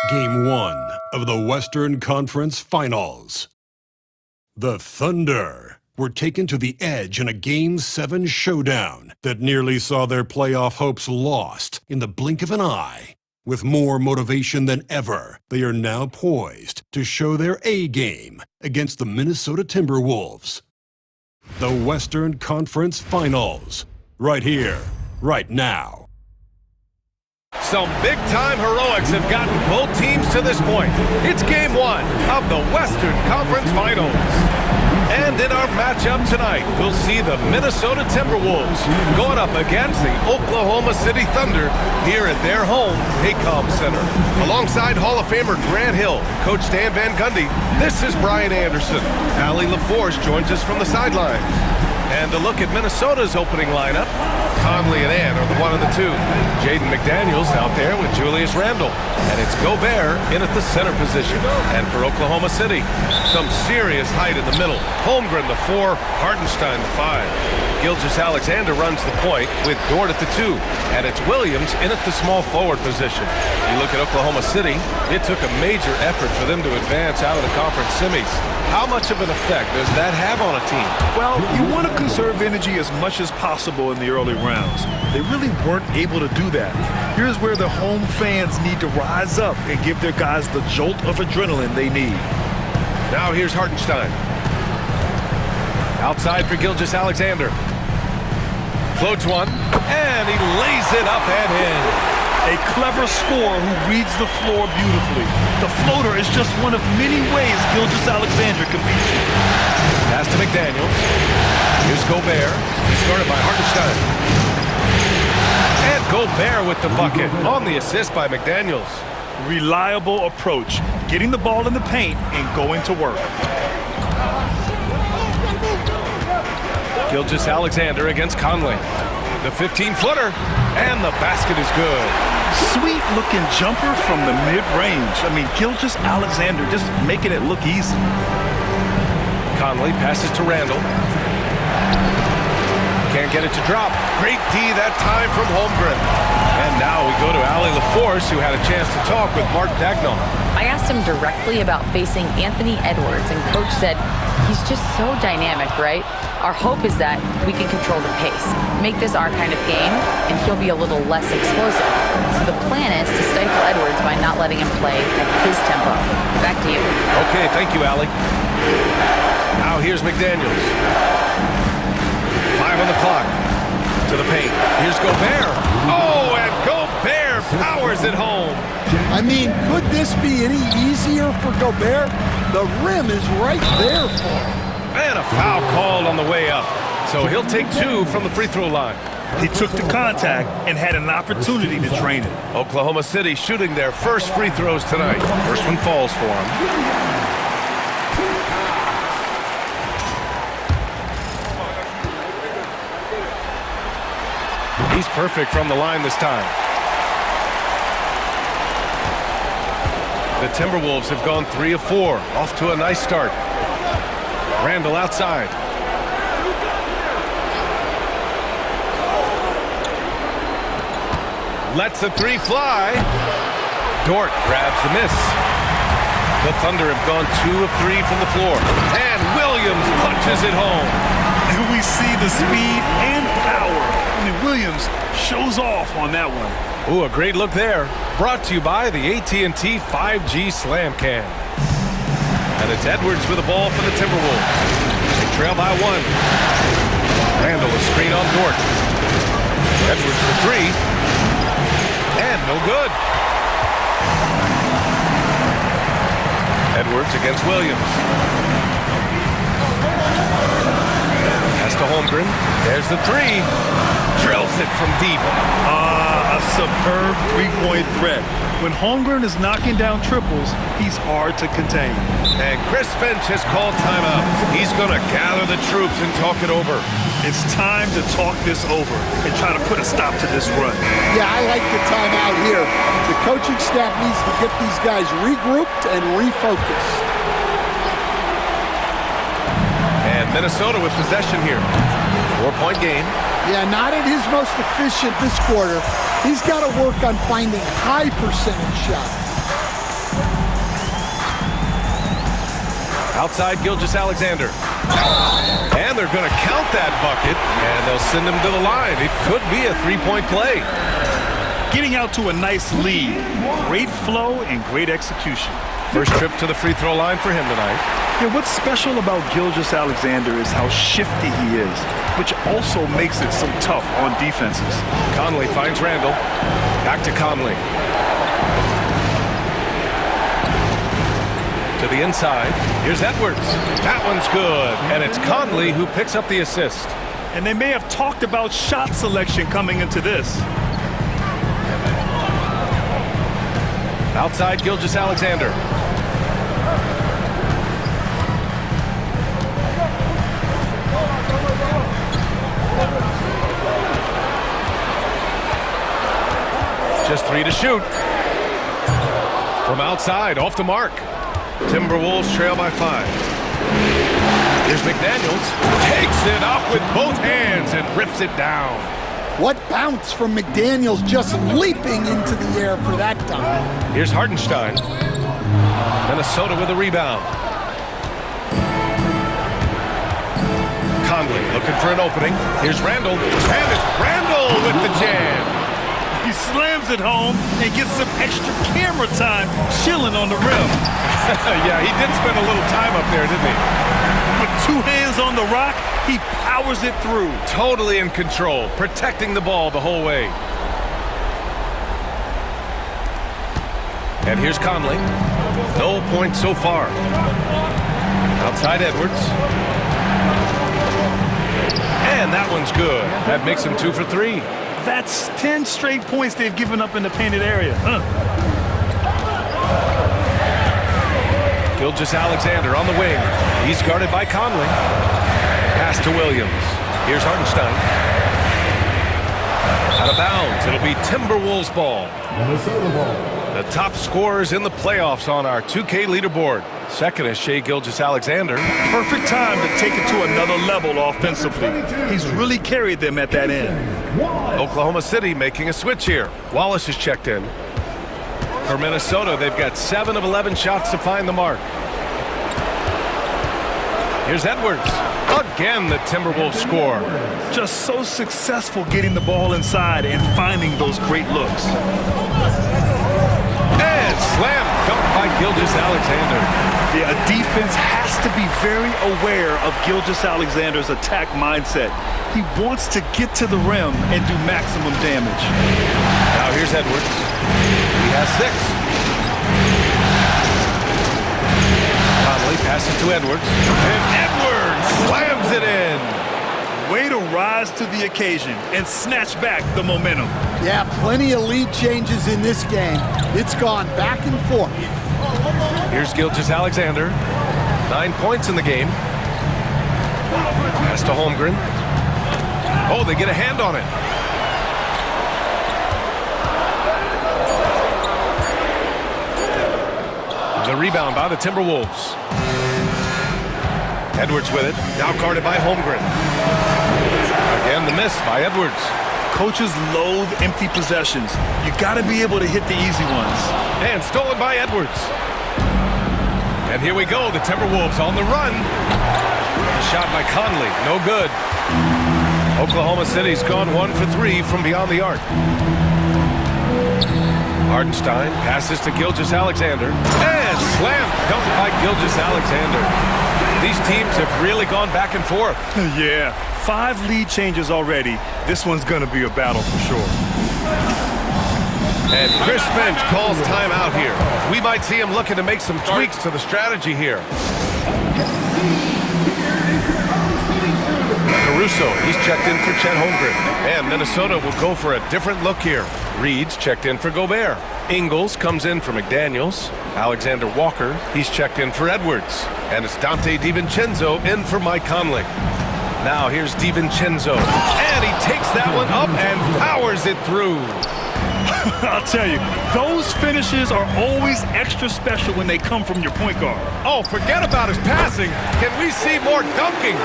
Game 1 of the Western Conference Finals. The Thunder were taken to the edge in a Game 7 showdown that nearly saw their playoff hopes lost in the blink of an eye. With more motivation than ever, they are now poised to show their A-game against the Minnesota Timberwolves. The Western Conference Finals, right here, right now. Some big-time heroics have gotten both teams to this point. It's Game 1 of the Western Conference Finals. And in our matchup tonight, we'll see the Minnesota Timberwolves going up against the Oklahoma City Thunder here at their home, Paycom Center. Alongside Hall of Famer Grant Hill and Coach Stan Van Gundy, this is Brian Anderson. Allie LaForce joins us from the sidelines. And to look at Minnesota's opening lineup, Conley and Ann are the 1 and the 2. Jaden McDaniels out there with Julius Randle. And it's Gobert in at the center position. And for Oklahoma City, some serious height in the middle. Holmgren the 4, Hartenstein the 5. Gilgeous-Alexander runs the point with Dort at the 2. And it's Williams in at the small forward position. You look at Oklahoma City, it took a major effort for them to advance out of the conference semis. How much of an effect does that have on a team? Well, you want to conserve energy as much as possible in the early rounds. They really weren't able to do that. Here's where the home fans need to rise up and give their guys the jolt of adrenaline they need. Now here's Hartenstein. Outside for Gilgeous-Alexander. Floats one, and he lays it up and in. A clever scorer who reads the floor beautifully. The floater is just one of many ways Gilgeous-Alexander can beat you. Pass to McDaniels. Here's Gobert. Started by Hartenstein. And Gobert with the bucket on the assist by McDaniels. Reliable approach. Getting the ball in the paint and going to work. Gilgeous-Alexander against Conley. The 15-footer, and the basket is good. Sweet-looking jumper from the mid-range. I mean, Gilgeous-Alexander just making it look easy. Conley passes to Randle. Can't get it to drop. Great D that time from Holmgren. And now we go to Allie LaForce, who had a chance to talk with Mark Dagnall. I asked him directly about facing Anthony Edwards, and Coach said he's just so dynamic, right? Our hope is that we can control the pace, make this our kind of game, and he'll be a little less explosive. So the plan is to stifle Edwards by not letting him play at his tempo. Back to you. Okay, thank you, Allie. Now here's McDaniels. 5 on the clock. To the paint. Here's Gobert. Oh, and Gobert powers it home. I mean, could this be any easier for Gobert? The rim is right there for him. And a foul called on the way up. So he'll take 2 from the free throw line. He took the contact and had an opportunity to drain it. Oklahoma City shooting their first free throws tonight. First one falls for him. He's perfect from the line this time. The Timberwolves have gone 3 of 4, off to a nice start. Randle outside. Lets the 3 fly. Dort grabs the miss. The Thunder have gone 2 of 3 from the floor. And Williams punches it home. And we see the speed and power. I mean, Williams shows off on that one. Ooh, a great look there. Brought to you by the AT&T 5G Slam Cam. And it's Edwards with the ball for the Timberwolves. They trail by 1. Randle a screen on Dort. Edwards for 3. And no good. Edwards against Williams. Pass to Holmgren. There's the 3. Drills it from deep. A superb three-point threat. When Holmgren is knocking down triples, he's hard to contain. And Chris Finch has called timeout. He's going to gather the troops and talk it over. It's time to talk this over and try to put a stop to this run. Yeah, I like the timeout here. The coaching staff needs to get these guys regrouped and refocused. And Minnesota with possession here. 4-point game. Yeah, not at his most efficient this quarter. He's got to work on finding high percentage shots. Outside Gilgeous-Alexander. And they're going to count that bucket, and they'll send him to the line. It could be a three-point play. Getting out to a nice lead. Great flow and great execution. First trip to the free throw line for him tonight. Yeah, what's special about Gilgeous-Alexander is how shifty he is, which also makes it so tough on defenses. Conley finds Randall. Back to Conley. To the inside. Here's Edwards. That one's good. And it's Conley who picks up the assist. And they may have talked about shot selection coming into this. Outside Gilgeous-Alexander. Just 3 to shoot. From outside, off the mark. Timberwolves trail by 5. Here's McDaniels. Takes it up with both hands and rips it down. What bounce from McDaniels, just leaping into the air for that dunk. Here's Hartenstein. Minnesota with a rebound. Conley looking for an opening. Here's Randall. And it's Randall with the jam. He slams it home and gets some extra camera time chilling on the rim. Yeah, he did spend a little time up there, didn't he? With 2 hands on the rock, he powers it through. Totally in control, protecting the ball the whole way. And here's Conley. No points so far. Outside Edwards. And that one's good. That makes him 2 for 3. That's 10 straight points they've given up in the painted area. Gilgeous-Alexander on the wing. He's guarded by Conley. Pass to Williams. Here's Hartenstein. Out of bounds. It'll be Timberwolves ball. Minnesota ball. The top scorers in the playoffs on our 2K leaderboard. Second is Shai Gilgeous-Alexander. Perfect time to take it to another level offensively. He's really carried them at that end. Oklahoma City making a switch here. Wallace is checked in. For Minnesota, they've got 7 of 11 shots to find the mark. Here's Edwards. Again, the Timberwolves score. Just so successful getting the ball inside and finding those great looks. And slam dunk by Gilgeous-Alexander. Yeah, a defense has to be very aware of Gilgeous-Alexander's attack mindset. He wants to get to the rim and do maximum damage. Now here's Edwards. He has 6. Conley passes to Edwards. And Edwards slams it in. Way to rise to the occasion and snatch back the momentum. Yeah, plenty of lead changes in this game. It's gone back and forth. Here's Gilgeous-Alexander. 9 points in the game. Pass to Holmgren. Oh, they get a hand on it. The rebound by the Timberwolves. Edwards with it. Now guarded by Holmgren. Again, the miss by Edwards. Coaches loathe empty possessions. You got to be able to hit the easy ones. And stolen by Edwards. And here we go, the Timberwolves on the run. A shot by Conley, no good. Oklahoma City's gone 1 for 3 from beyond the arc. Hartenstein passes to Gilgeous-Alexander. And slam dunk by Gilgeous-Alexander. These teams have really gone back and forth. Yeah, 5 lead changes already. This one's going to be a battle for sure. And Chris Finch calls timeout here. We might see him looking to make some tweaks to the strategy here. Caruso, he's checked in for Chet Holmgren. And Minnesota will go for a different look here. Reed's checked in for Gobert. Ingles comes in for McDaniels. Alexander Walker, he's checked in for Edwards. And it's Dante DiVincenzo in for Mike Conley. Now here's DiVincenzo. And he takes that one up and powers it through. I'll tell you, those finishes are always extra special when they come from your point guard. Oh, forget about his passing. Can we see more dunking?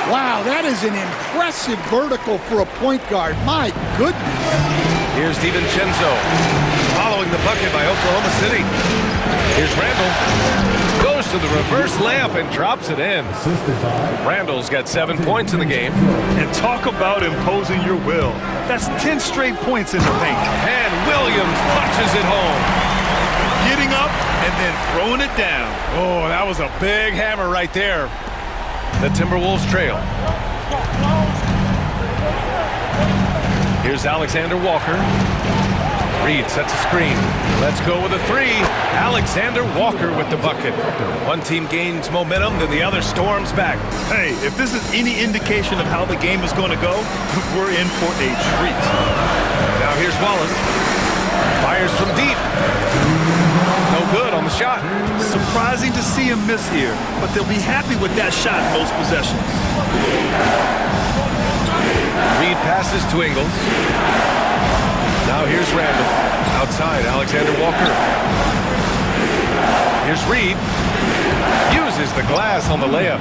Wow, that is an impressive vertical for a point guard. My goodness. Here's DiVincenzo following the bucket by Oklahoma City. Here's Randall. Goes goes to the reverse layup and drops it in. Randall's got 7 points in the game. And talk about imposing your will. That's 10 straight points in the paint. And Williams punches it home. Getting up and then throwing it down. Oh, that was a big hammer right there. The Timberwolves trail. Here's Alexander Walker. Reed sets a screen. Let's go with a three. Alexander Walker with the bucket. One team gains momentum, then the other storms back. Hey, if this is any indication of how the game is going to go, we're in for a treat. Now here's Wallace. Fires from deep. No good on the shot. Surprising to see him miss here, but they'll be happy with that shot most possessions. Reed passes to Ingles. Now here's Randall. Outside, Alexander Walker. Here's Reed. Uses the glass on the layup.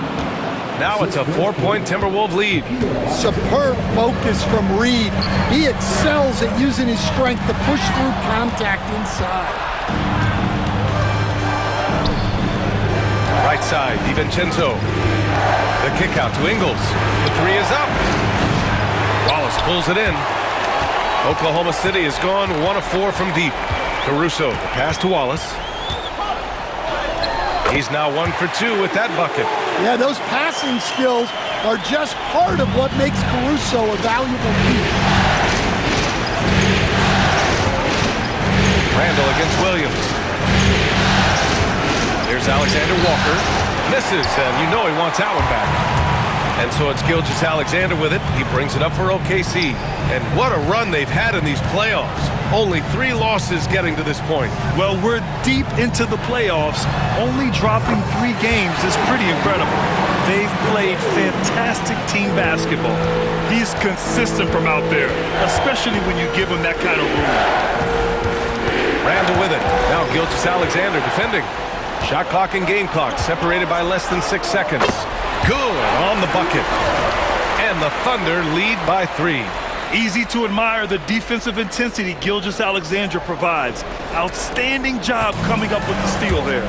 Now it's a 4-point Timberwolves lead. Superb focus from Reed. He excels at using his strength to push through contact inside. Right side, DiVincenzo. The kick out to Ingles. The three is up. Wallace pulls it in. Oklahoma City has gone 1 of 4 from deep. Caruso, the pass to Wallace. He's now 1 for 2 with that bucket. Yeah, those passing skills are just part of what makes Caruso a valuable piece. Randall against Williams. Here's Alexander Walker. Misses, and you know he wants that one back. And so it's Gilgeous-Alexander with it. He brings it up for OKC. And what a run they've had in these playoffs. Only 3 losses getting to this point. Well, we're deep into the playoffs. Only dropping 3 games is pretty incredible. They've played fantastic team basketball. He's consistent from out there, especially when you give him that kind of room. Randall with it. Now Gilgeous-Alexander defending. Shot clock and game clock separated by less than 6 seconds. Good on the bucket. And the Thunder lead by 3. Easy to admire the defensive intensity Gilgeous-Alexander provides. Outstanding job coming up with the steal there.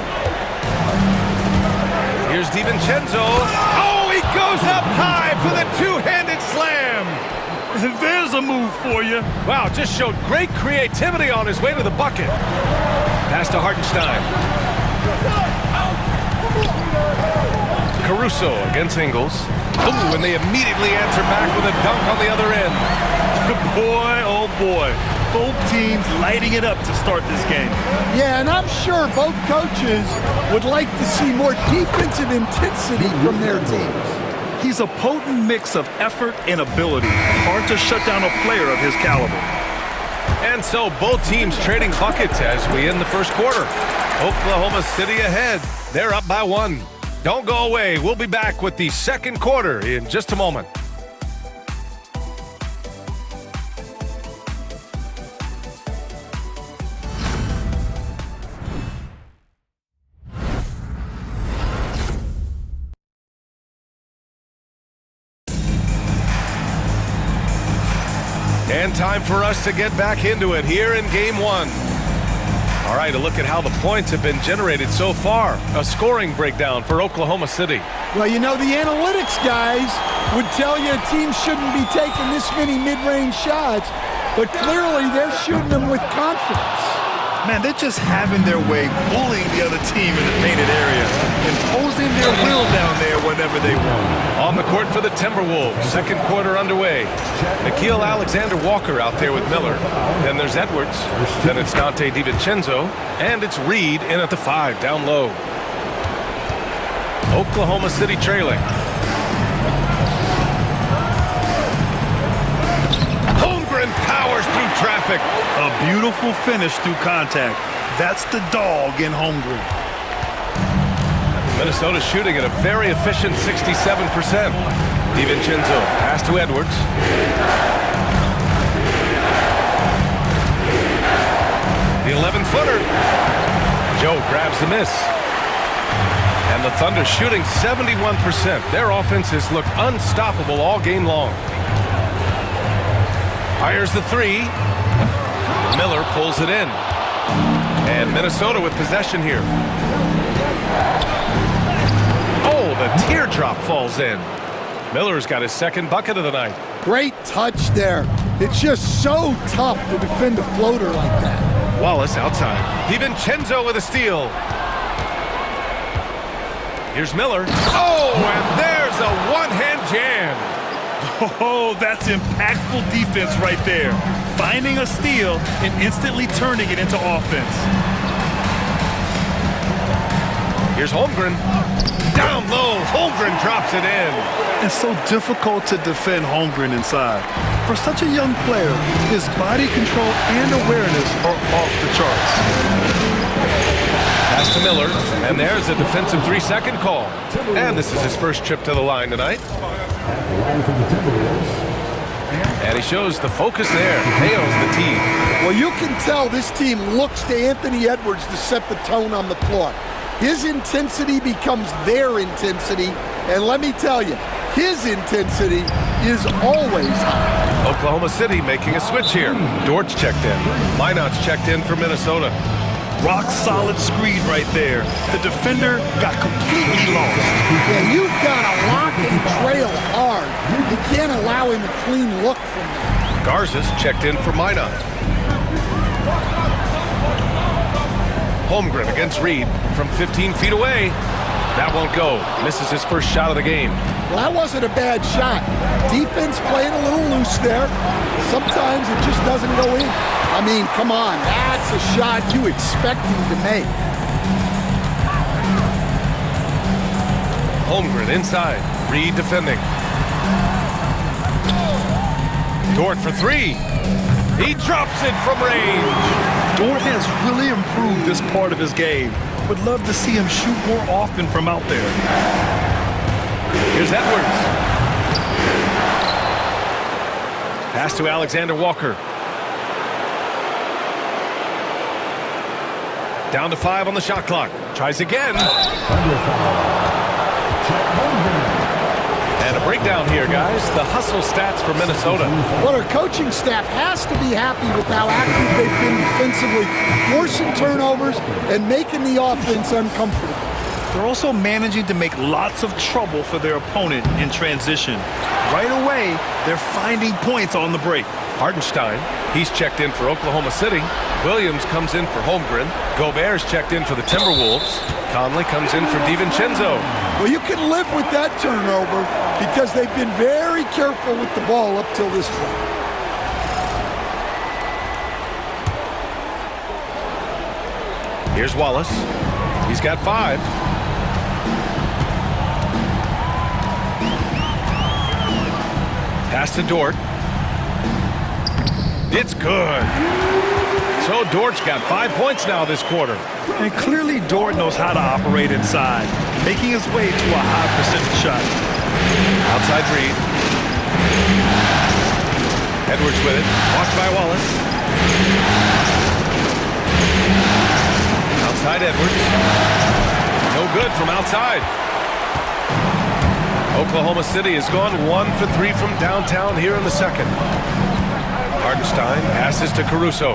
Here's DiVincenzo. Oh, he goes up high for the two-handed slam. There's a move for you. Wow, just showed great creativity on his way to the bucket. Pass to Hartenstein. Caruso against Ingles. Ooh, and they immediately answer back with a dunk on the other end. Boy, oh boy. Both teams lighting it up to start this game. Yeah, and I'm sure both coaches would like to see more defensive intensity from their teams. He's a potent mix of effort and ability. Hard to shut down a player of his caliber. And so both teams trading buckets as we end the first quarter. Oklahoma City ahead. They're up by 1. Don't go away. We'll be back with the second quarter in just a moment. And time for us to get back into it here in Game 1. All right, a look at how the points have been generated so far. A scoring breakdown for Oklahoma City. Well, you know, the analytics guys would tell you a team shouldn't be taking this many mid-range shots, but clearly they're shooting them with confidence. Man, they're just having their way, bullying the other team in the painted area, imposing their will down there whenever they want. On the court for the Timberwolves, second quarter underway. Nickeil Alexander-Walker out there with Miller. Then there's Edwards. Then it's Dante DiVincenzo. And it's Reed in at the 5, down low. Oklahoma City trailing. Holmgren powers through traffic. A beautiful finish through contact. That's the dog in Holmgren. Minnesota shooting at a very efficient 67%. DiVincenzo, pass to Edwards. The 11-footer. Joe grabs the miss. And the Thunder shooting 71%. Their offense has looked unstoppable all game long. Fires the 3. Miller pulls it in. And Minnesota with possession here. the teardrop falls in. Miller's got his second bucket of the night. Great touch there. It's just so tough to defend a floater like that. Wallace outside. DiVincenzo with a steal. Here's Miller. Oh, and there's a one-hand jam. Oh, that's impactful defense right there. Finding a steal and instantly turning it into offense. Here's Holmgren. Down low, Holmgren drops it in. It's so difficult to defend Holmgren inside. For such a young player, his body control and awareness are off the charts. Pass to Miller, and there's a defensive 3-second call. And this is his first trip to the line tonight. And he shows the focus there, nails the tee. Well, you can tell this team looks to Anthony Edwards to set the tone on the floor. His intensity becomes their intensity, and let me tell you, his intensity is always high. Oklahoma City making a switch here. Dort's checked in. Minot's checked in for Minnesota. Rock solid screen right there. The defender got completely lost. Yeah, you've got to lock and trail hard. You can't allow him a clean look from there. Garza's checked in for Minot. Holmgren against Reed from 15 feet away. That won't go. Misses his first shot of the game. Well, that wasn't a bad shot. Defense playing a little loose there. Sometimes it just doesn't go in. I mean, come on. That's a shot you expect him to make. Holmgren inside. Reed defending. Dort for three. He drops it from range. Dort has really improved this part of his game. Would love to see him shoot more often from out there. Here's Edwards. Pass to Alexander Walker. Down to 5 on the shot clock. Tries again. And a breakdown here, guys. The hustle stats for Minnesota. Well, our coaching staff has to be happy with how active they've been defensively, forcing turnovers and making the offense uncomfortable. They're also managing to make lots of trouble for their opponent in transition. Right away, they're finding points on the break. Hartenstein, he's checked in for Oklahoma City. Williams comes in for Holmgren. Gobert's checked in for the Timberwolves. Conley comes in for DiVincenzo. Well, you can live with that turnover because they've been very careful with the ball up till this point. Here's Wallace. He's got 5. Pass to Dort. It's good. So Dort's got 5 points now this quarter. And clearly Dort knows how to operate inside, making his way to a high percentage shot. Outside Reed. Edwards with it. Watched by Wallace. Outside Edwards. No good from outside. Oklahoma City has gone 1 for 3 from downtown here in the second. Hartenstein passes to Caruso.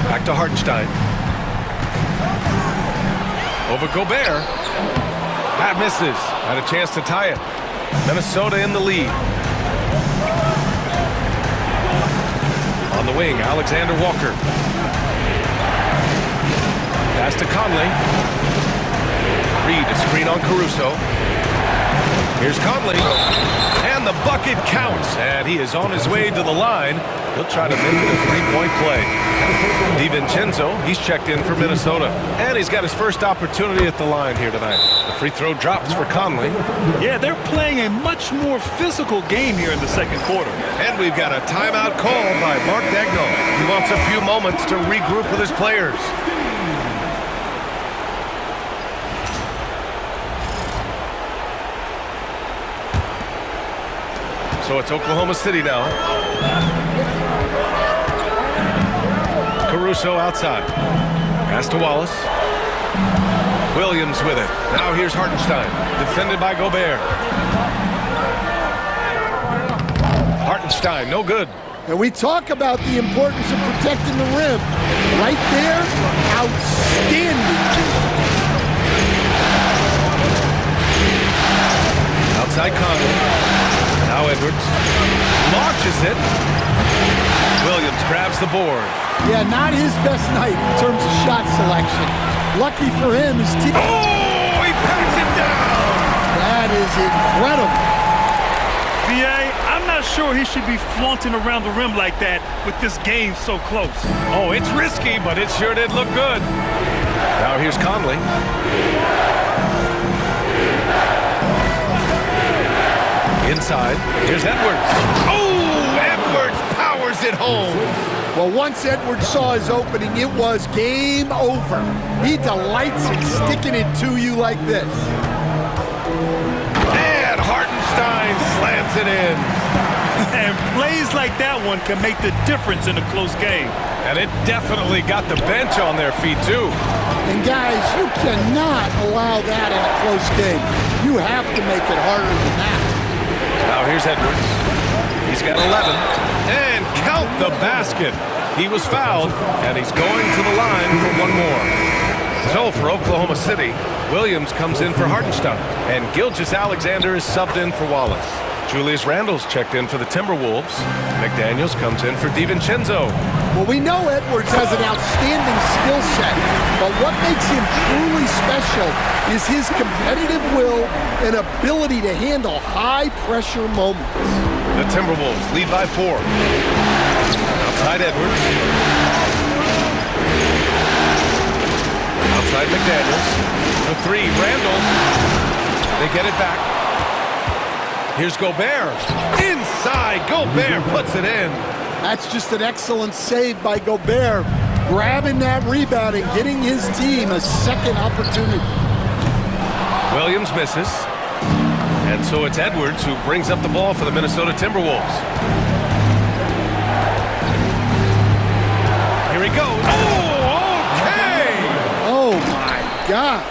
Back to Hartenstein. Over Gobert. That misses. Had a chance to tie it. Minnesota in the lead. On the wing, Alexander Walker. Pass to Conley. Reed, a screen on Caruso. Here's Conley. And the bucket counts. And he is on his way to the line. He'll try to make it a three-point play. DiVincenzo, he's checked in for Minnesota. And he's got his first opportunity at the line here tonight. The free throw drops for Conley. Yeah, they're playing a much more physical game here in the second quarter. And we've got a timeout called by Mark Daigneault. He wants a few moments to regroup with his players. So it's Oklahoma City now. Caruso outside. Pass to Wallace. Williams with it. Now here's Hartenstein. Defended by Gobert. Hartenstein, no good. And we talk about the importance of protecting the rim. Right there, outstanding defense. Outside Conley. Now Edwards. Launches it. Williams grabs the board. Yeah, not his best night in terms of shot selection. Lucky for him, his team... Oh, he pats it down! That is incredible. B.A., I'm not sure he should be flaunting around the rim like that with this game so close. Oh, it's risky, but it sure did look good. Now here's Conley. Inside, here's Edwards. Oh, Edwards powers it home. Well, once Edwards saw his opening, it was game over. He delights in sticking it to you like this. And Hartenstein slams it in. And plays like that one can make the difference in a close game. And it definitely got the bench on their feet, too. And guys, you cannot allow that in a close game. You have to make it harder than that. Now here's Edwards. He's got 11. And count the basket. He was fouled, and he's going to the line for one more. So for Oklahoma City, Williams comes in for Hartenstein, and Gilgeous-Alexander is subbed in for Wallace. Julius Randle's checked in for the Timberwolves. McDaniels comes in for DiVincenzo. Well, we know Edwards has an outstanding skill set, but what makes him truly special is his competitive will and ability to handle high-pressure moments. The Timberwolves lead by 4. Outside Edwards. Outside McDaniels. For 3, Randle. They get it back. Here's Gobert. Inside, Gobert puts it in. That's just an excellent save by Gobert, grabbing that rebound and getting his team a second opportunity. Williams misses. And so it's Edwards who brings up the ball for the Minnesota Timberwolves. Here he goes. Oh, okay! Oh, my gosh.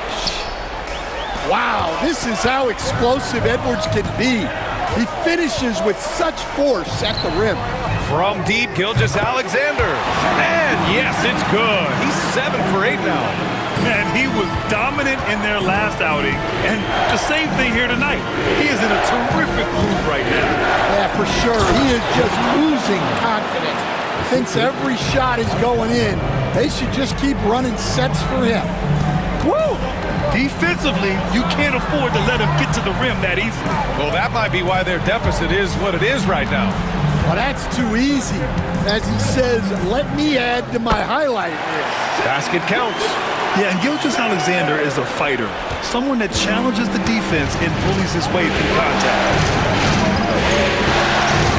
Wow, this is how explosive Edwards can be. He finishes with such force at the rim. From deep, Gilgeous-Alexander. And yes, it's good. He's 7 for 8 now. And he was dominant in their last outing. And the same thing here tonight. He is in a terrific mood right now. Yeah, for sure. He is just oozing confidence. Thinks every shot is going in. They should just keep running sets for him. Woo! Defensively, you can't afford to let him get to the rim that easy. Well, that might be why their deficit is what it is right now. Well, that's too easy. As he says, let me add to my highlight reel. Basket counts. Yeah, and Gilgeous-Alexander is a fighter. Someone that challenges the defense and bullies his way through contact.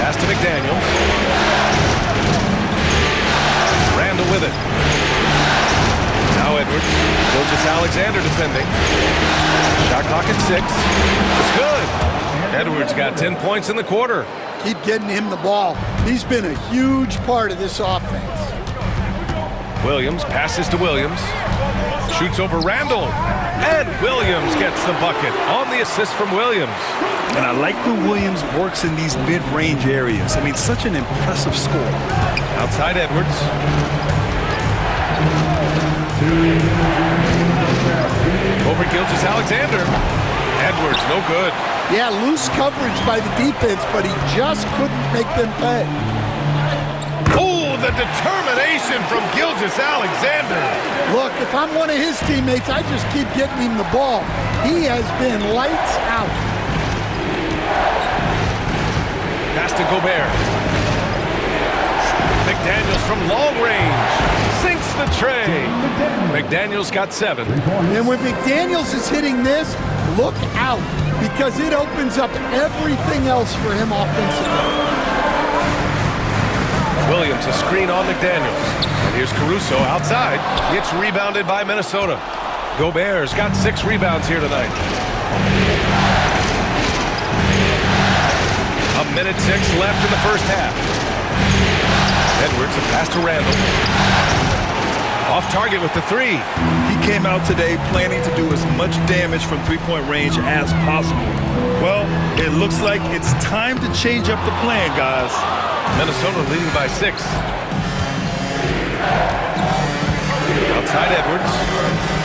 Pass to McDaniels. Randle with it. Now Edwards. Gilgeous-Alexander defending. Shot clock at 6. It's good. Edwards got 10 points in the quarter. Keep getting him the ball. He's been a huge part of this offense. Williams passes to Williams. Shoots over Randle. And Williams gets the bucket on the assist from Williams. And I like when Williams works in these mid-range areas. I mean, such an impressive score. Outside Edwards. Over Gilgeous-Alexander. Edwards, no good. Yeah, loose coverage by the defense, but he just couldn't make them pay. Oh, the determination from Gilgeous-Alexander. Look, if I'm one of his teammates, I just keep getting him the ball. He has been lights out. Pass to Gobert. McDaniels from long range. Sinks the tray. McDaniels got 7. And when McDaniels is hitting this, look out, because it opens up everything else for him offensively. Williams, a screen on McDaniels. And here's Caruso outside. It's rebounded by Minnesota. Gobert's got 6 rebounds here tonight. 1:06 left in the first half. Edwards, a pass to Randle. Off target with the 3. He came out today planning to do as much damage from three-point range as possible. Well, it looks like it's time to change up the plan, guys. Minnesota leading by 6. Outside Edwards.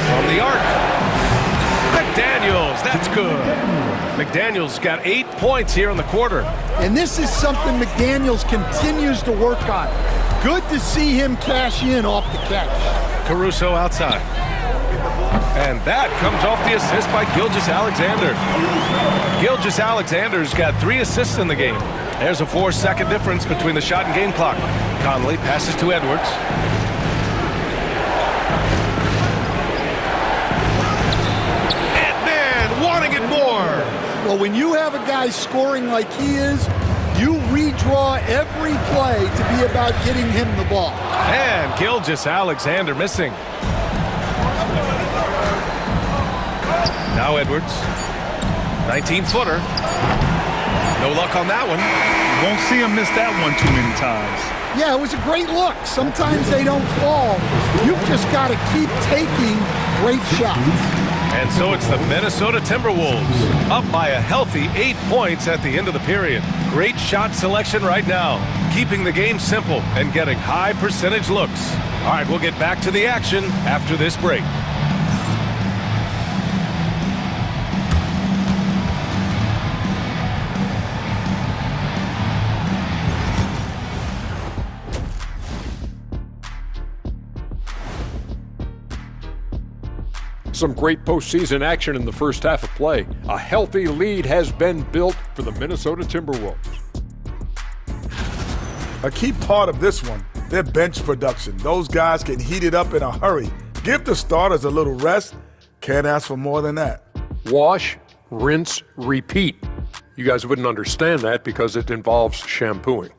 From the arc. McDaniels, that's good. McDaniels got 8 points here in the quarter. And this is something McDaniels continues to work on. Good to see him cash in off the catch. Caruso outside. And that comes off the assist by Gilgeous-Alexander. Gilgeous-Alexander's got 3 assists in the game. There's a 4-second difference between the shot and game clock. Conley passes to Edwards. And wanting it more. Well, when you have a guy scoring like he is, you redraw every play to be about getting him the ball. And Gilgeous-Alexander missing. Now Edwards. 19-footer. No luck on that one. Won't see him miss that one too many times. Yeah, it was a great look. Sometimes they don't fall. You've just got to keep taking great shots. And so it's the Minnesota Timberwolves, up by a healthy 8 points at the end of the period. Great shot selection right now, keeping the game simple and getting high percentage looks. All right, we'll get back to the action after this break. Some great postseason action in the first half of play. A healthy lead has been built for the Minnesota Timberwolves. A key part of this one, their bench production. Those guys can heat it up in a hurry. Give the starters a little rest. Can't ask for more than that. Wash, rinse, repeat. You guys wouldn't understand that because it involves shampooing.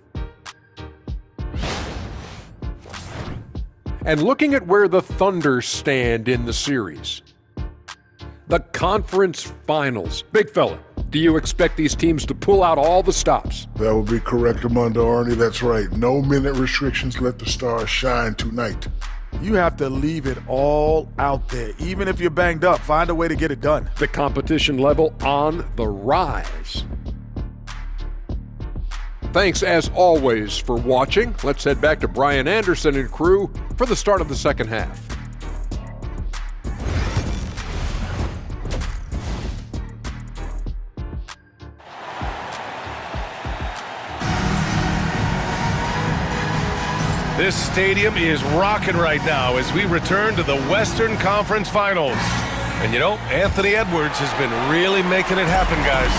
And looking at where the Thunder stand in the series. The conference finals. Big fella, do you expect these teams to pull out all the stops? That would be correct, Armando Arnie. That's right. No minute restrictions. Let the stars shine tonight. You have to leave it all out there. Even if you're banged up, find a way to get it done. The competition level on the rise. Thanks, as always, for watching. Let's head back to Brian Anderson and crew for the start of the second half. This stadium is rocking right now as we return to the Western Conference Finals. And you know, Anthony Edwards has been really making it happen, guys.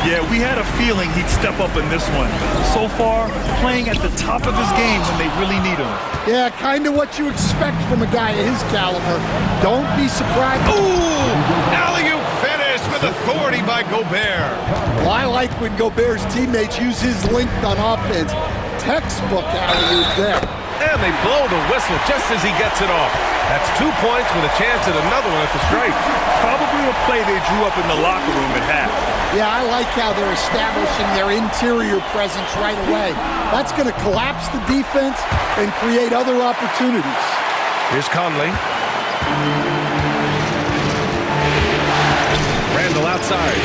Yeah, we had a feeling he'd step up in this one. So far, playing at the top of his game when they really need him. Yeah, kind of what you expect from a guy of his caliber. Don't be surprised. Ooh! Alley-oop finish with authority by Gobert. Well, I like when Gobert's teammates use his length on offense. Textbook alley-oop there. And they blow the whistle just as he gets it off. That's 2 points with a chance at another one at the stripe. Probably a play they drew up in the locker room at half. Yeah, I like how they're establishing their interior presence right away. That's going to collapse the defense and create other opportunities. Here's Conley. Randall outside.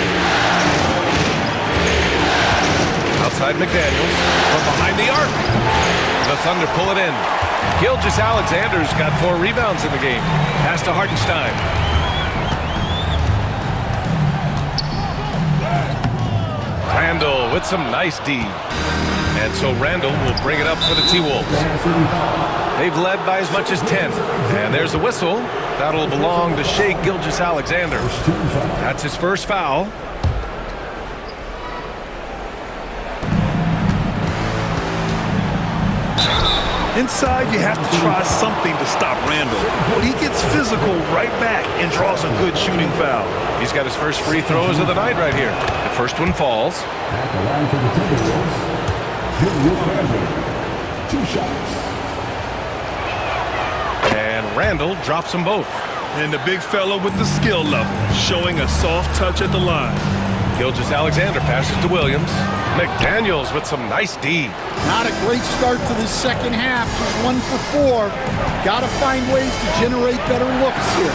Outside McDaniels from behind the arc. The Thunder pull it in. Gilgeous-Alexander's got 4 rebounds in the game. Pass to Hartenstein. Randall with some nice D. And so Randall will bring it up for the T-Wolves. They've led by as much as 10. And there's a whistle. That'll belong to Shai Gilgeous-Alexander. That's his first foul. Inside, you have to try something to stop Randall. But he gets physical right back and draws a good shooting foul. He's got his first free throws of the night right here. The first one falls. At the line for the Timberwolves, Julius Randle, 2 shots. And Randall drops them both. And the big fella with the skill level, showing a soft touch at the line. Gilgeous-Alexander passes to Williams. McDaniels with some nice D. Not a great start to the second half, just 1 for 4. Got to find ways to generate better looks here.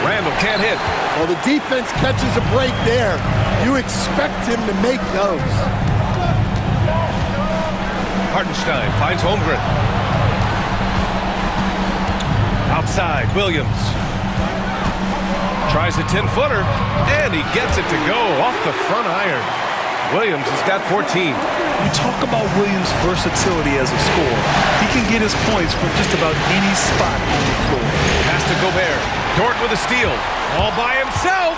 Randall can't hit. Well, the defense catches a break there. You expect him to make those. Hartenstein finds Holmgren. Outside, Williams. Tries a 10-footer, and he gets it to go off the front iron. Williams has got 14. You talk about Williams' versatility as a scorer. He can get his points from just about any spot on the floor. Pass to Gobert. Dort with a steal. All by himself.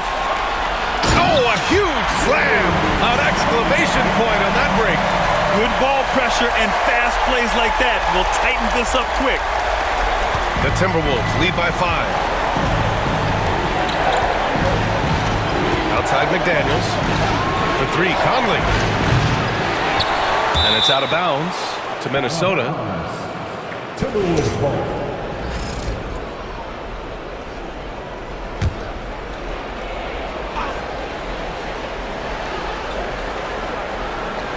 Oh, a huge slam. An exclamation point on that break. Good ball pressure and fast plays like that will tighten this up quick. The Timberwolves lead by 5. Outside McDaniels. For 3, Conley. And it's out of bounds to Minnesota. Timberwolves ball.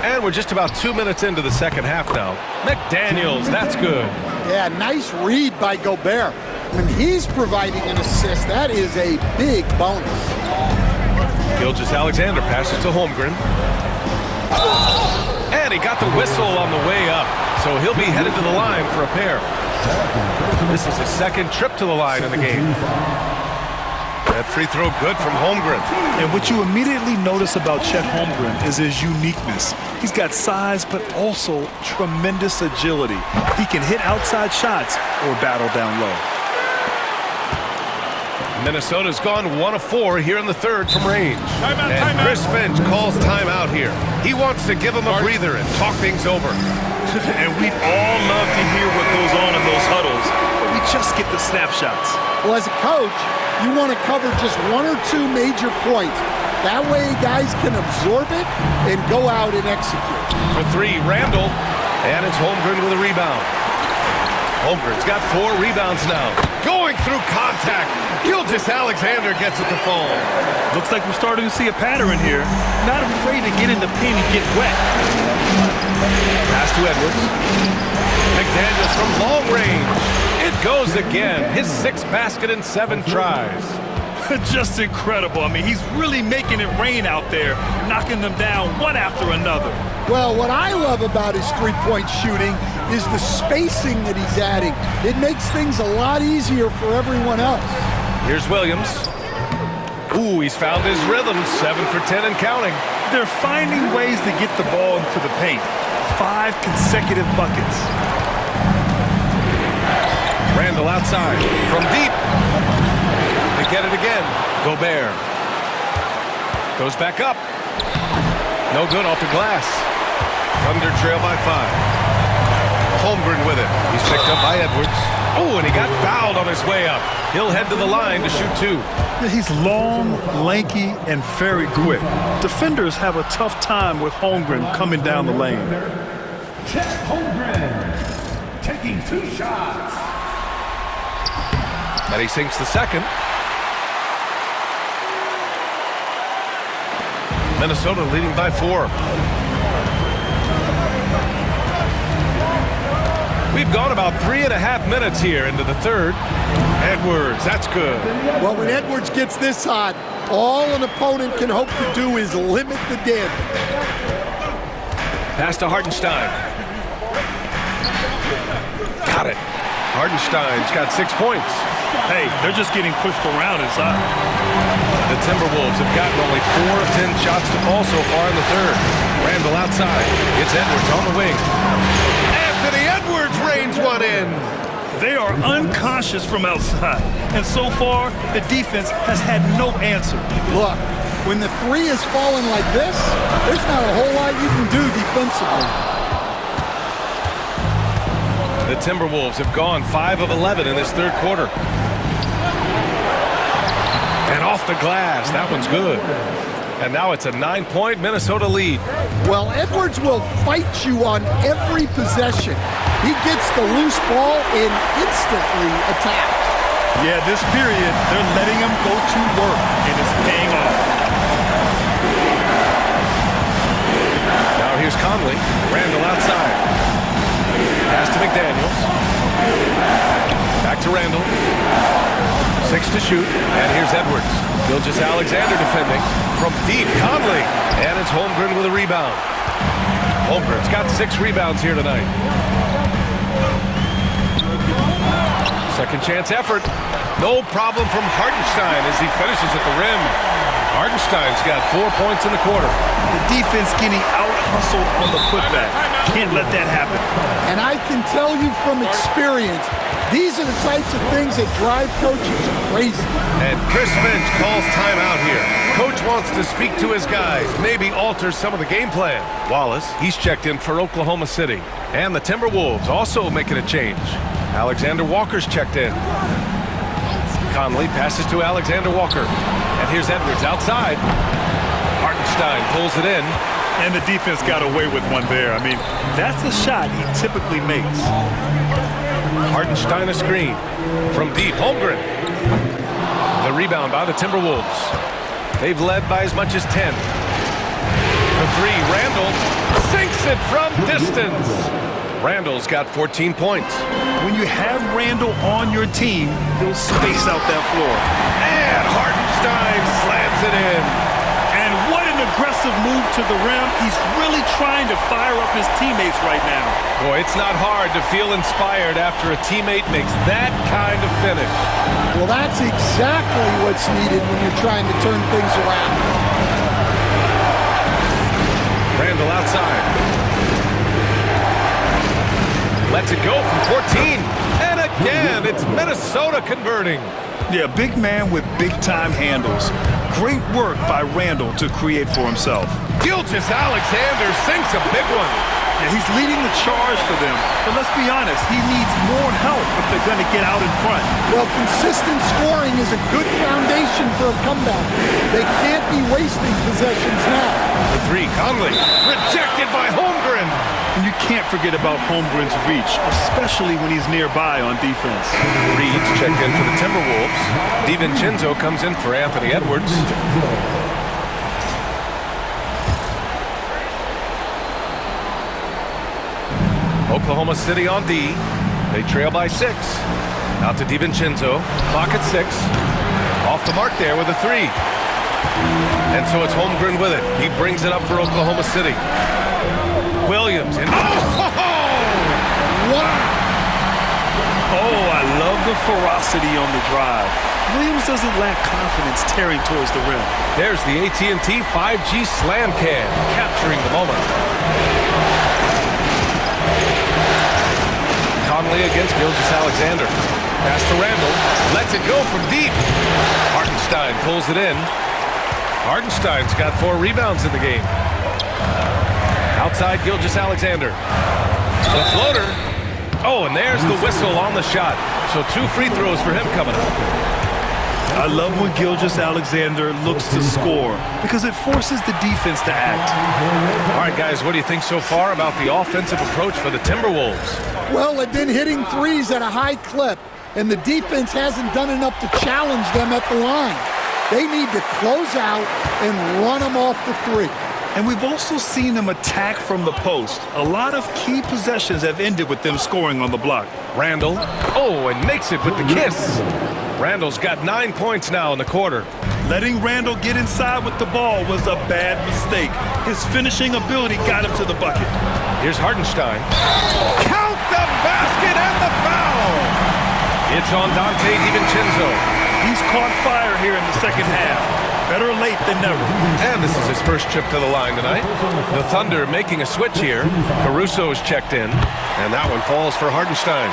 And we're just about 2 minutes into the second half now. McDaniels, that's good. Yeah, nice read by Gobert. When he's providing an assist, that is a big bonus. Gilgeous-Alexander passes to Holmgren. And he got the whistle on the way up, so he'll be headed to the line for a pair. This is his second trip to the line in the game. That free throw good from Holmgren. And what you immediately notice about Chet Holmgren is his uniqueness. He's got size, but also tremendous agility. He can hit outside shots or battle down low. Minnesota's gone 1 of 4 here in the third from range. And Chris Finch calls timeout here. He wants to give him a breather and talk things over. And we'd all love to hear what goes on in those huddles, but we just get the snapshots. Well, as a coach, you want to cover just 1 or 2 major points. That way guys can absorb it and go out and execute. For 3, Randall. And it's Holmgren with a rebound. Holmgren's got 4 rebounds now. Going through contact. Gilgeous-Alexander gets it to fall. Looks like we're starting to see a pattern here. Not afraid to get in the paint and get wet. Pass to Edwards. McDaniels from long range. It goes again. His 6th basket in 7 tries. Just incredible. I mean, he's really making it rain out there, knocking them down one after another. Well, what I love about his three-point shooting is the spacing that he's adding. It makes things a lot easier for everyone else. Here's Williams. Ooh, he's found his rhythm. 7 for 10 and counting. They're finding ways to get the ball into the paint. 5 consecutive buckets. Randall outside from deep. They get it again. Gobert goes back up. No good off the glass. Thunder trail by 5. Holmgren with it. He's picked up by Edwards. Oh, and he got fouled on his way up. He'll head to the line to shoot 2. He's long, lanky, and very quick. Defenders have a tough time with Holmgren coming down the lane. Chet Holmgren taking 2 shots. And he sinks the second. Minnesota leading by 4. We've gone about 3.5 minutes here into the third. Edwards, that's good. Well, when Edwards gets this hot, all an opponent can hope to do is limit the damage. Pass to Hartenstein. Got it. Hartenstein's got 6 points. Hey, they're just getting pushed around inside. The Timberwolves have gotten only 4 of 10 shots to fall so far in the third. Randall outside. It's Edwards on the wing. Anthony Edwards rains one in. They are unconscious from outside. And so far, the defense has had no answer. Look, when the 3 is falling like this, there's not a whole lot you can do defensively. The Timberwolves have gone 5 of 11 in this third quarter. And off the glass, that one's good. And now it's a 9-point Minnesota lead. Well, Edwards will fight you on every possession. He gets the loose ball and instantly attacks. Yeah, this period, they're letting him go to work, and it's paying off. Now here's Conley. Randall outside. Pass to McDaniels. Back to Randall. 6 to shoot. And here's Edwards. Gilgeous-Alexander defending. From deep, Conley. And it's Holmgren with a rebound. Holmgren's got 6 rebounds here tonight. Second chance effort. No problem from Hartenstein as he finishes at the rim. Hartenstein's got 4 points in the quarter. The defense getting out-hustled on the putback. Can't let that happen. And I can tell you from experience, these are the types of things that drive coaches crazy. And Chris Finch calls timeout here. Coach wants to speak to his guys, maybe alter some of the game plan. Wallace, he's checked in for Oklahoma City. And the Timberwolves also making a change. Alexander Walker's checked in. Conley passes to Alexander Walker. And here's Edwards outside. Hartenstein pulls it in. And the defense got away with one there. I mean, that's a shot he typically makes. Hartenstein a screen. From deep, Holmgren. The rebound by the Timberwolves. They've led by as much as 10. For three, Randall sinks it from distance. Randall's got 14 points. When you have Randall on your team, he'll space out that floor. And Hartenstein slams it in. And what an aggressive move to the rim. He's really trying to fire up his teammates right now. Boy, it's not hard to feel inspired after a teammate makes that kind of finish. Well, that's exactly what's needed when you're trying to turn things around. Randall outside. Lets it go from 14. And again, it's Minnesota converting. Yeah, big man with big-time handles. Great work by Randall to create for himself. Gilgeous-Alexander sinks a big one. Yeah, he's leading the charge for them. But let's be honest, he needs more help if they're going to get out in front. Well, consistent scoring is a good foundation for a comeback. They can't be wasting possessions now. The three, Conley, rejected by Holmgren. And you can't forget about Holmgren's reach, especially when he's nearby on defense. Reed's checked in for the Timberwolves. DiVincenzo comes in for Anthony Edwards. Oklahoma City on D. They trail by 6. Out to DiVincenzo. Clock at 6. Off the mark there with a 3. And so it's Holmgren with it. He brings it up for Oklahoma City. Williams. And Wow! Oh, I love the ferocity on the drive. Williams doesn't lack confidence tearing towards the rim. There's the AT&T 5G slam can, capturing the moment. Conley against Gilgeous-Alexander. Pass to Randall. Lets it go from deep. Hartenstein pulls it in. Hartenstein's got 4 rebounds in the game. Outside Gilgeous-Alexander. The floater. Oh, and there's the whistle on the shot. So 2 free throws for him coming up. I love when Gilgeous-Alexander looks to score because it forces the defense to act. All right, guys, what do you think so far about the offensive approach for the Timberwolves? Well, they've been hitting threes at a high clip, and the defense hasn't done enough to challenge them at the line. They need to close out and run them off the 3. And we've also seen them attack from the post. A lot of key possessions have ended with them scoring on the block. Randall. Oh, and makes it with the kiss. Randall's got 9 points now in the quarter. Letting Randall get inside with the ball was a bad mistake. His finishing ability got him to the bucket. Here's Hartenstein. Count the basket and the foul! It's on Dante DiVincenzo. He's caught fire here in the second half. Better late than never. And this is his first trip to the line tonight. The Thunder making a switch here. Caruso's checked in, and that one falls for Hartenstein.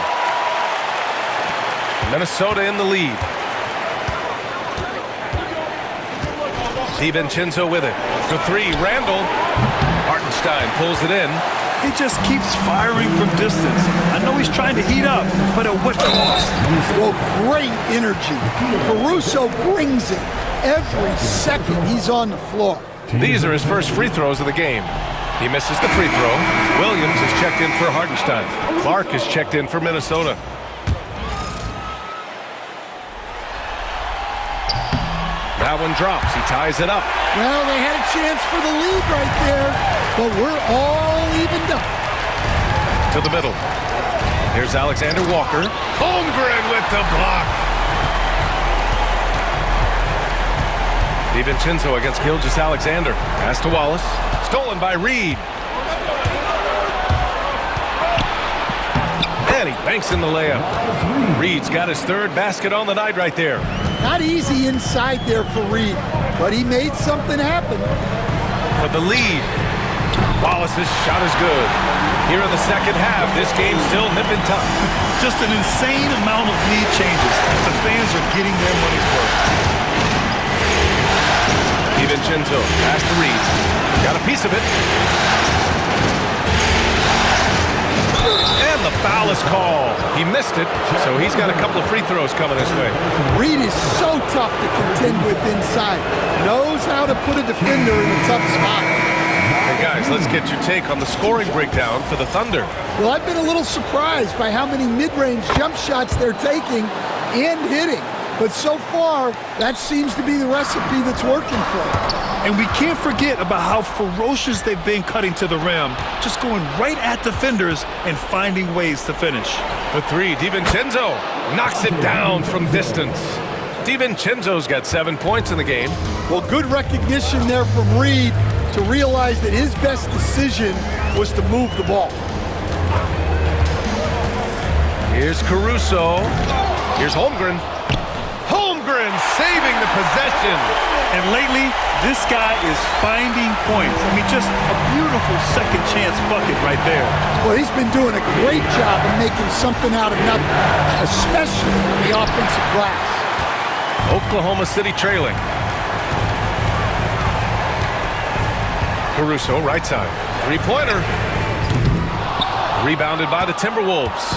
Minnesota in the lead. DiVincenzo with it. For 3, Randall. Hartenstein pulls it in. He just keeps firing from distance. I know he's trying to heat up, but at what cost? Well, great energy. Caruso brings it every second he's on the floor. These are his first free throws of the game. He misses the free throw. Williams is checked in for Hartenstein. Clark is checked in for Minnesota. That one drops. He ties it up. Well, they had a chance for the lead right there, but we're all evened up. To the middle. Here's Alexander Walker. Holmgren with the block. DiVincenzo against Gilgeous-Alexander. Pass to Wallace. Stolen by Reed. And he banks in the layup. Reed's got his third basket on the night right there. Not easy inside there for Reed, but he made something happen. For the lead. Wallace's shot is good. Here in the second half, this game's still nip and tuck. Just an insane amount of lead changes. The fans are getting their money's worth. DiVincenzo, pass to Reed. Got a piece of it. And the foul is called. He missed it, so he's got a couple of free throws coming his way. Reed is so tough to contend with inside. Knows how to put a defender in a tough spot. Hey guys, let's get your take on the scoring breakdown for the Thunder. Well, I've been a little surprised by how many mid-range jump shots they're taking and hitting. But so far, that seems to be the recipe that's working for them. And we can't forget about how ferocious they've been cutting to the rim, just going right at defenders and finding ways to finish. For three, DiVincenzo knocks it down from distance. DiVincenzo's got 7 points in the game. Well, good recognition there from Reed to realize that his best decision was to move the ball. Here's Caruso. Here's Holmgren. Holmgren saving the possession. And lately, this guy is finding points. I mean, just a beautiful second chance bucket right there. Well, he's been doing a great job of making something out of nothing, especially on the offensive glass. Oklahoma City trailing. Caruso, right side. Three-pointer. Rebounded by the Timberwolves.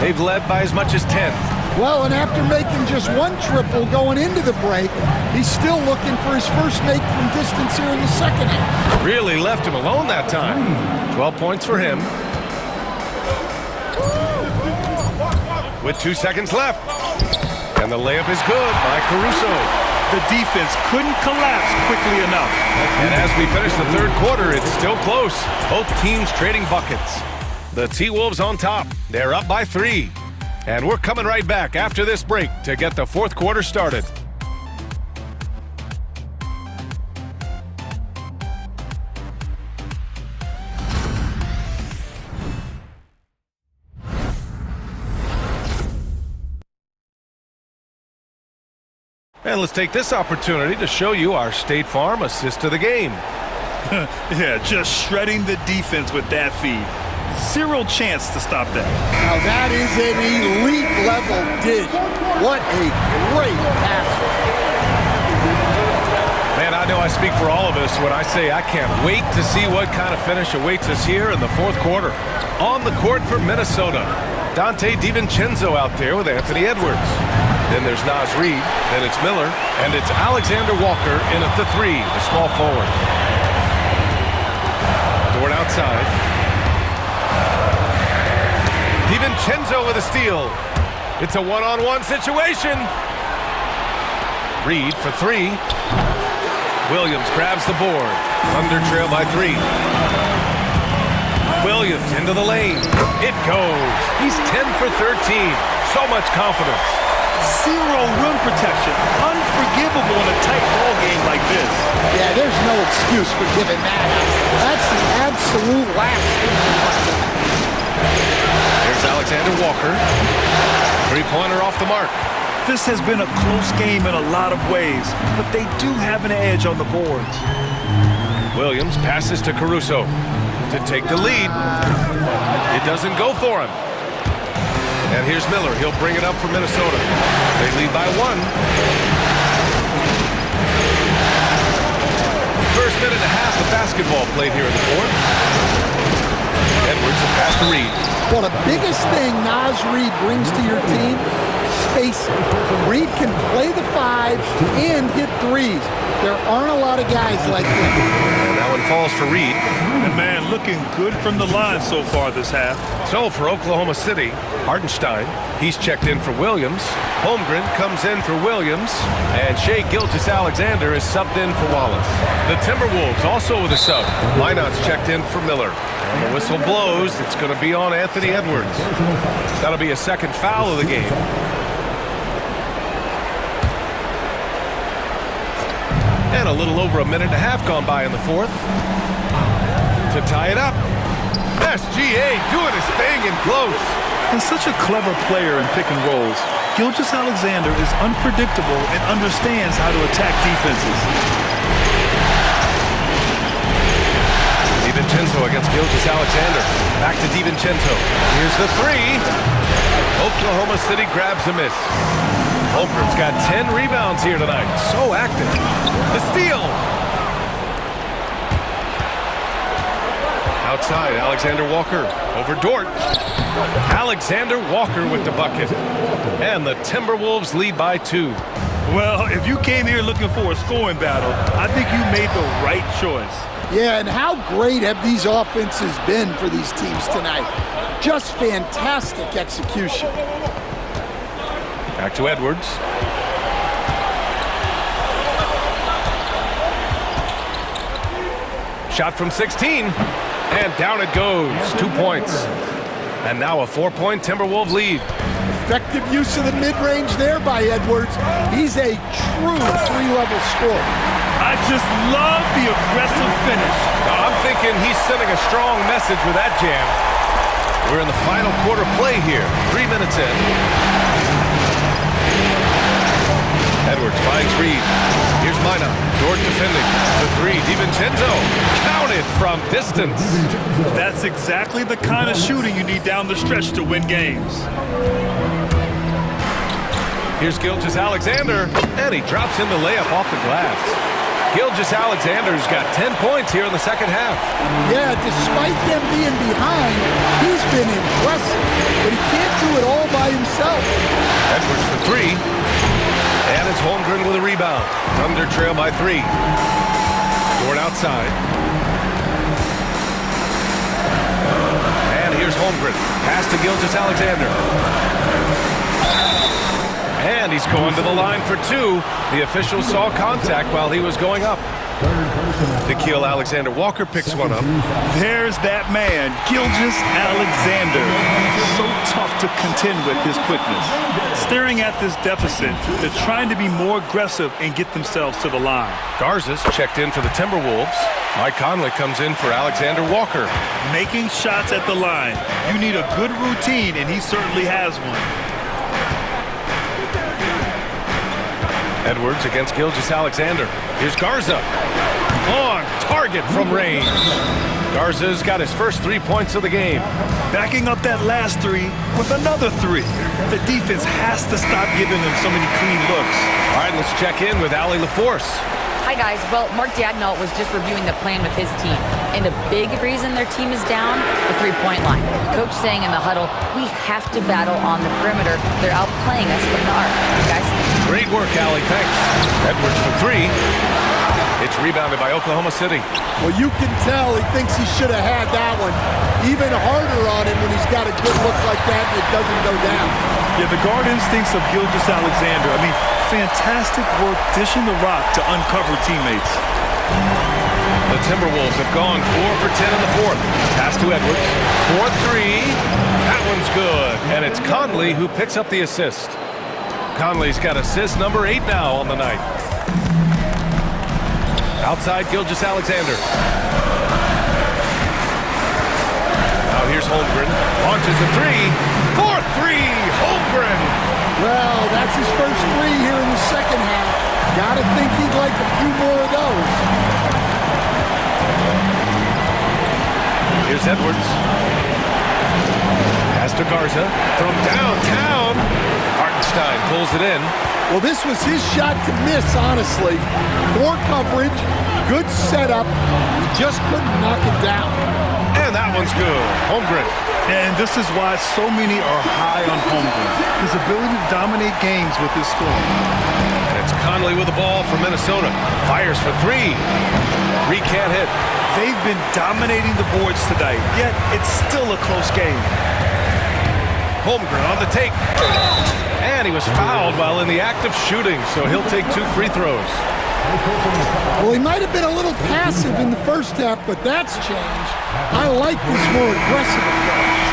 They've led by as much as 10. Well, and after making just one triple going into the break, he's still looking for his first make from distance here in the second half. Really left him alone that time. 12 points for him. With 2 seconds left. And the layup is good by Caruso. The defense couldn't collapse quickly enough. And as we finish the third quarter, it's still close. Both teams trading buckets. The T-Wolves on top. They're up by 3. And we're coming right back after this break to get the fourth quarter started. And let's take this opportunity to show you our State Farm assist to the game. Yeah, just shredding the defense with that feed. Zero chance to stop that. Now that is an elite level dish. What a great pass. Man, I know I speak for all of us when I say I can't wait to see what kind of finish awaits us here in the fourth quarter. On the court for Minnesota, Dante DiVincenzo out there with Anthony Edwards. Then there's Naz Reid, then it's Miller, and it's Alexander Walker in at the 3, the small forward. Dort outside. DiVincenzo with a steal. It's a one-on-one situation. Reed for 3. Williams grabs the board. Thunder trail by 3. Williams into the lane. It goes. He's 10 for 13. So much confidence. Zero rim protection. Unforgivable in a tight ball game like this. Yeah, there's no excuse for giving that up. That's the absolute last thing you want to do. Here's Alexander Walker. Three-pointer off the mark. This has been a close game in a lot of ways, but they do have an edge on the boards. Williams passes to Caruso to take the lead. It doesn't go for him. And here's Miller. He'll bring it up for Minnesota. They lead by 1. First minute and a half of basketball played here in the fourth. Edwards, a pass to Reed. Well, the biggest thing Naz Reid brings to your team, spacing. Reed can play the 5 and hit 3s. There aren't a lot of guys like him. And that one falls for Reed. And man, looking good from the line so far this half. So for Oklahoma City, Hartenstein, he's checked in for Williams. Holmgren comes in for Williams. And Shai Gilgeous-Alexander is subbed in for Wallace. The Timberwolves also with a sub. Minot's checked in for Miller. And the whistle blows. It's going to be on Anthony Edwards. That'll be a second foul of the game. And a little over a minute and a half gone by in the fourth. To tie it up. SGA doing his thing in close. And such a clever player in pick and rolls, Gilgeous-Alexander is unpredictable and understands how to attack defenses. DiVincenzo against Gilgeous-Alexander. Back to DiVincenzo. Here's the three. Oklahoma City grabs a miss. Holmgren's got 10 rebounds here tonight. So active. The steal. Outside, Alexander Walker over Dort. Alexander Walker with the bucket. And the Timberwolves lead by 2. Well, if you came here looking for a scoring battle, I think you made the right choice. Yeah, and how great have these offenses been for these teams tonight? Just fantastic execution. Back to Edwards. Shot from 16. And down it goes. 2 points. And now a 4-point Timberwolves lead. Effective use of the mid-range there by Edwards. He's a true three-level scorer. I just love the aggressive finish. I'm thinking he's sending a strong message with that jam. We're in the final quarter play here. 3 minutes in. Edwards finds Reed. Here's Mina. Dort defending. The three. DiVincenzo. Counted from distance. That's exactly the kind of shooting you need down the stretch to win games. Here's Gilgeous-Alexander. And he drops in the layup off the glass. Gilgeous-Alexander's got 10 points here in the second half. Yeah, despite them being behind, he's been impressive. But he can't do it all by himself. Edwards for three. And it's Holmgren with a rebound. Thunder trail by 3. Dort outside. And here's Holmgren. Pass to Gilgeous-Alexander. And he's going to the line for 2. The official saw contact while he was going up. Nickeil Alexander-Walker picks one up. There's that man, Gilgeous-Alexander. So tough to contend with his quickness. Staring at this deficit, they're trying to be more aggressive and get themselves to the line. Garza's checked in for the Timberwolves. Mike Conley comes in for Alexander Walker. Making shots at the line. You need a good routine, and he certainly has one. Edwards against Gilgeous-Alexander. Here's Garza. On target from range. Garza's got his first 3 points of the game. Backing up that last 3 with another 3. The defense has to stop giving them so many clean looks. All right, let's check in with Allie LaForce. Hi, guys. Well, Mark Daigneault was just reviewing the plan with his team. And a big reason their team is down, the three-point line. Coach saying in the huddle, we have to battle on the perimeter. They're outplaying us from the arc. Guys? Great work, Allie. Thanks. Edwards for 3. It's rebounded by Oklahoma City. Well, you can tell he thinks he should have had that one. Even harder on him when he's got a good look like that and it doesn't go down. Yeah, the guard instincts of Gilgeous-Alexander. I mean, fantastic work dishing the rock to uncover teammates. The Timberwolves have gone 4 for 10 in the fourth. Pass to Edwards. 4-3. That one's good. And it's Conley who picks up the assist. Conley's got assist number 8 now on the night. Outside Gilgeous-Alexander. Now here's Holmgren. Launches a 3. 4-3. Holmgren. Well, that's his first 3 here in the second half. Gotta think he'd like a few more of those. Here's Edwards. Pass to Garza from downtown. Hartenstein pulls it in. Well, this was his shot to miss, honestly. Poor coverage, good setup. He just couldn't knock it down. And that one's good. Holmgren. And this is why so many are high on Holmgren. His ability to dominate games with his scoring. And it's Conley with the ball from Minnesota. Fires for 3. Reed can't hit. They've been dominating the boards tonight, yet it's still a close game. Holmgren on the take. And he was fouled while in the act of shooting, so he'll take 2 free throws. Well, he might have been a little passive in the first half, but that's changed. I like this more aggressive approach.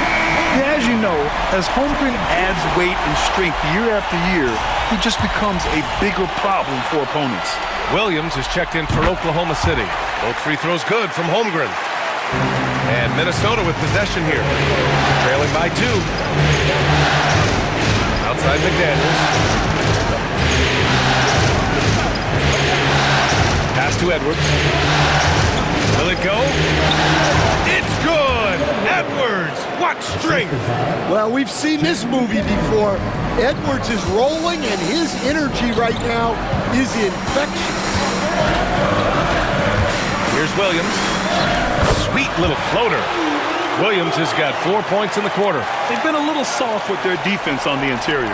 Yeah, as you know, as Holmgren adds weight and strength year after year, he just becomes a bigger problem for opponents. Williams is checked in for Oklahoma City. Both free throws good from Holmgren. And Minnesota with possession here. Trailing by 2. Outside McDaniels. Pass to Edwards. Will it go? It's good! Edwards! What strength! Well, we've seen this movie before. Edwards is rolling, and his energy right now is infectious. Here's Williams. Sweet little floater. Williams has got 4 points in the quarter. They've been a little soft with their defense on the interior.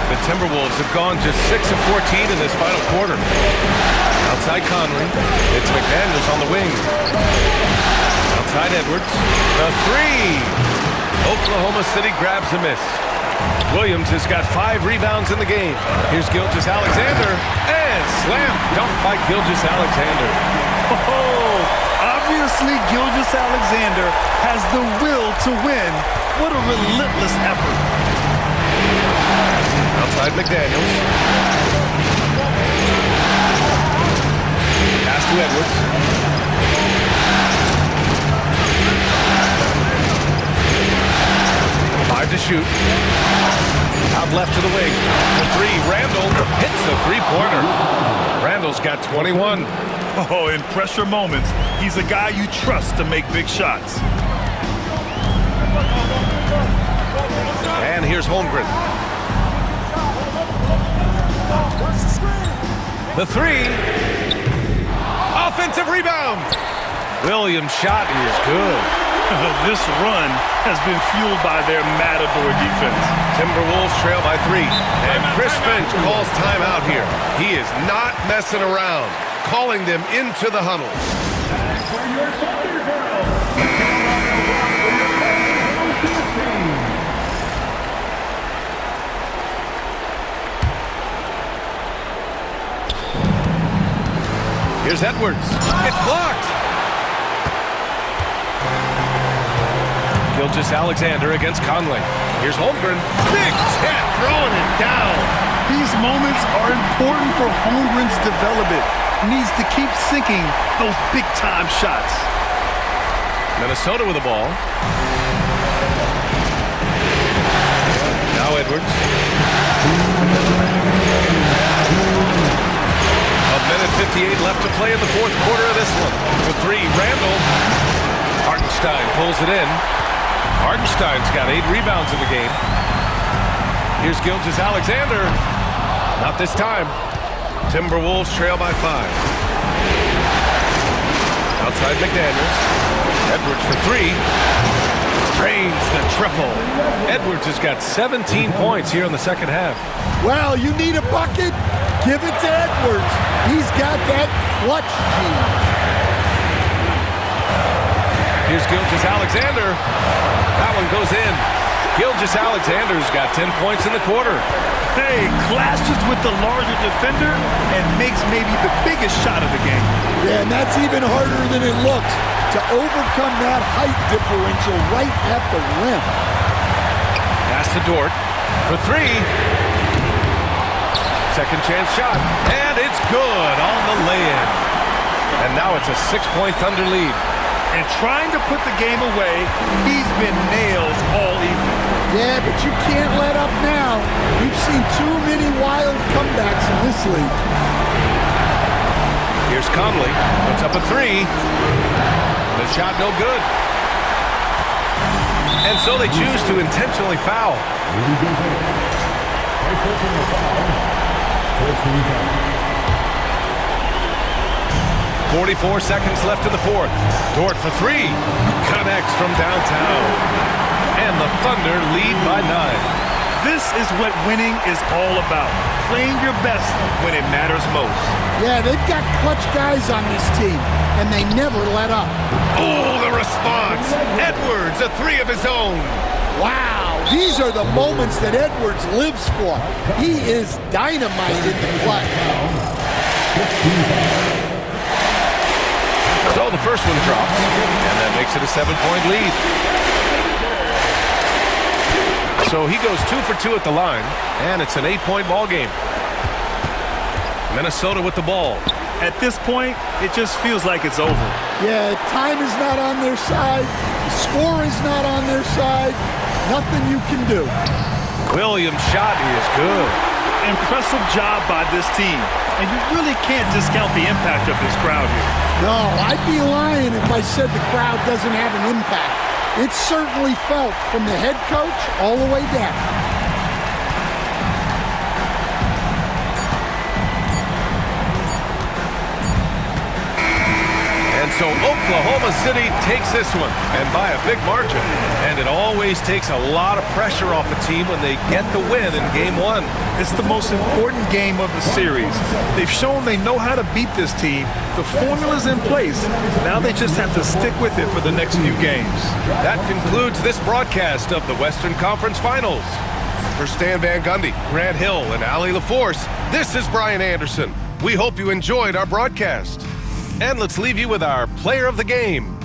The Timberwolves have gone just 6 of 14 in this final quarter. Outside Conley. It's McDaniels on the wing. Outside Edwards. The 3. Oklahoma City grabs a miss. Williams has got 5 rebounds in the game. Here's Gilgeous-Alexander. And slam dunk by Gilgeous-Alexander. Oh, obviously Gilgeous-Alexander has the will to win. What a relentless effort. Outside McDaniels. Pass to Edwards. Five to shoot. Out left to the wing. The 3. Randall hits a 3-pointer. Randall's got 21. Oh, in pressure moments, he's a guy you trust to make big shots. And here's Holmgren. The 3. Offensive rebound. Williams' shot is good. This run has been fueled by their Matador defense. Timberwolves trail by 3. And Chris Finch calls timeout here. He is not messing around, calling them into the huddle. Here's Edwards. It's blocked. Gilgeous-Alexander against Conley. Here's Holmgren. Big tap, throwing it down. These moments are important for Holmgren's development. He needs to keep sinking those big-time shots. Minnesota with the ball. Now Edwards. A minute 58 left to play in the fourth quarter of this one. For 3, Randall. Hartenstein pulls it in. Hartenstein's got 8 rebounds in the game. Here's Gilgeous-Alexander. Not this time. Timberwolves trail by 5. Outside McDaniels. Edwards for 3. Drains the triple. Edwards has got 17 points here in the second half. Well, you need a bucket? Give it to Edwards. He's got that clutch gene. Here's Gilgeous-Alexander. That one goes in. Gilgeous-Alexander's got 10 points in the quarter. Hey, clashes with the larger defender and makes maybe the biggest shot of the game. Yeah, and that's even harder than it looks, to overcome that height differential right at the rim. Pass to Dort for 3. Second chance shot. And it's good on the lay-in. And now it's a 6-point Thunder lead. And trying to put the game away, he's been nailed all evening. Yeah, but you can't let up now. We've seen too many wild comebacks in this league. Here's Conley. Puts up a 3. The shot no good. And so they choose to intentionally foul. 44 seconds left in the fourth. Dort for 3. Connects from downtown. And the Thunder lead by 9. This is what winning is all about. Playing your best when it matters most. Yeah, they've got clutch guys on this team, and they never let up. Oh, the response. Edwards, a 3 of his own. Wow, these are the moments that Edwards lives for. He is dynamite in the play. So the first one drops, and that makes it a 7-point lead. So he goes 2 for 2 at the line, and it's an 8-point ball game. Minnesota with the ball. At this point, it just feels like it's over. Yeah, time is not on their side. The score is not on their side. Nothing you can do. Williams' shot is good. Impressive job by this team. And you really can't discount the impact of this crowd here. No, I'd be lying if I said the crowd doesn't have an impact. It's certainly felt from the head coach all the way down. And so Oklahoma City takes this one, and by a big margin. And it always takes a lot of pressure off a team when they get the win in Game 1. It's the most important game of the series. They've shown they know how to beat this team. The formula's in place. Now they just have to stick with it for the next few games. That concludes this broadcast of the Western Conference Finals. For Stan Van Gundy, Grant Hill, and Allie LaForce, this is Brian Anderson. We hope you enjoyed our broadcast. And let's leave you with our player of the game.